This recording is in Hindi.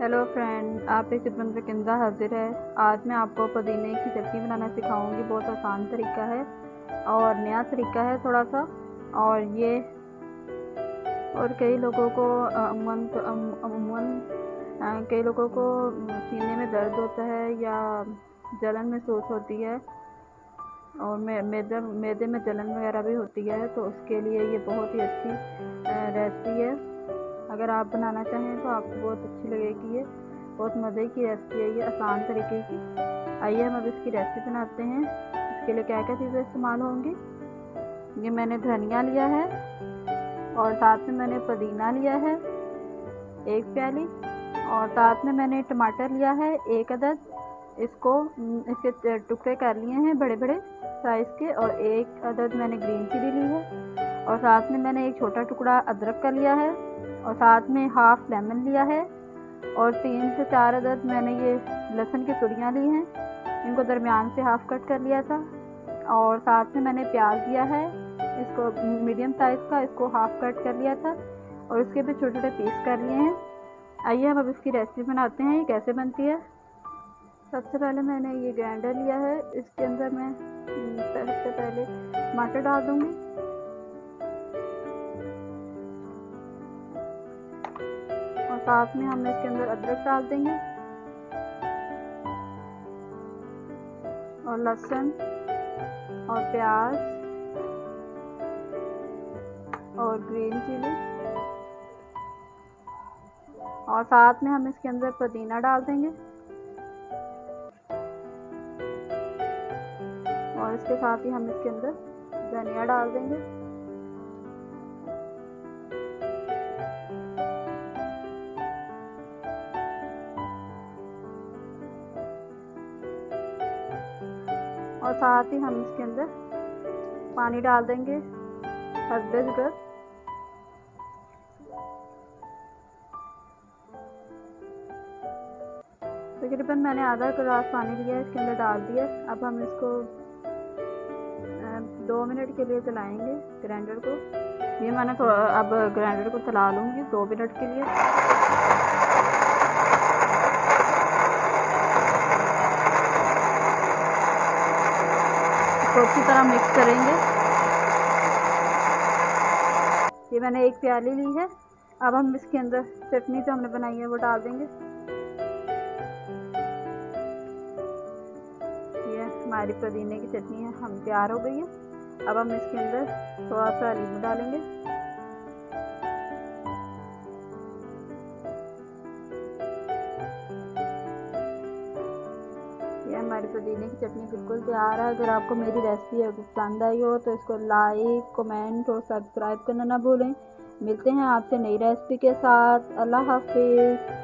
हेलो फ्रेंड, आपके खिदमत में किंजा हाजिर है। आज मैं आपको पुदीने की चटनी बनाना सिखाऊंगी। बहुत आसान तरीका है और नया तरीका है थोड़ा सा। और ये कई लोगों को अमूमन कई लोगों को सीने में दर्द होता है या जलन महसूस होती है और मैदे में जलन वगैरह भी होती है, तो उसके लिए ये बहुत ही अच्छी रेसिपी है। अगर आप बनाना चाहें तो आपको बहुत अच्छी लगेगी। ये बहुत मज़े की रेसिपी है, ये आसान तरीके की। आइए हम अब इसकी रेसिपी बनाते हैं। इसके लिए क्या क्या चीज़ें इस्तेमाल होंगी। ये मैंने धनिया लिया है और साथ में मैंने पुदीना लिया है 1 प्याली, और साथ में मैंने टमाटर लिया है 1 अदद। इसके टुकड़े कर लिए हैं बड़े बड़े साइज़ के, और 1 अदद मैंने ग्रीन चिली ली है, और साथ में मैंने एक छोटा टुकड़ा अदरक का लिया है, और साथ में हाफ लेमन लिया है, और 3 से 4 अदद मैंने ये लहसुन की तुड़ियाँ ली हैं, इनको दरमियान से हाफ कट कर लिया था। और साथ में मैंने प्याज लिया है, इसको मीडियम साइज़ का, इसको हाफ कट कर लिया था और इसके भी छोटे छोटे पीस कर लिए हैं। आइए हम अब इसकी रेसिपी बनाते हैं। ये कैसे बनती है। सबसे पहले मैंने ये ग्राइंडर लिया है, इसके अंदर मैं सबसे पहले टमाटर डाल दूँगी, और साथ में हम इसके अंदर अदरक डाल देंगे और लहसुन और प्याज और ग्रीन चिली, और साथ में हम इसके अंदर पुदीना डाल देंगे, और इसके साथ ही हम इसके अंदर धनिया डाल देंगे। और साथ ही हम इसके अंदर पानी डाल देंगे हस्बे ज़रूरत। तकरीबन मैंने आधा गिलास पानी लिया, इसके अंदर डाल दिया। अब हम इसको 2 मिनट के लिए चलाएंगे ग्राइंडर को। ये मैंने थोड़ा अब ग्राइंडर को चला लूँगी 2 मिनट के लिए। तो अच्छी तरह मिक्स करेंगे। ये मैंने 1 प्याली ली है। अब हम इसके अंदर चटनी जो हमने बनाई है वो डाल देंगे। ये हमारी पुदीने की चटनी है, हम तैयार हो गई है। अब हम इसके अंदर थोड़ा सा नींबू डालेंगे। ये हमारी पुदीने की चटनी बिल्कुल तैयार है। अगर आपको मेरी रेसिपी पसंद आई हो तो इसको लाइक, कमेंट और सब्सक्राइब करना ना भूलें। मिलते हैं आपसे नई रेसिपी के साथ। अल्लाह हाफिज़।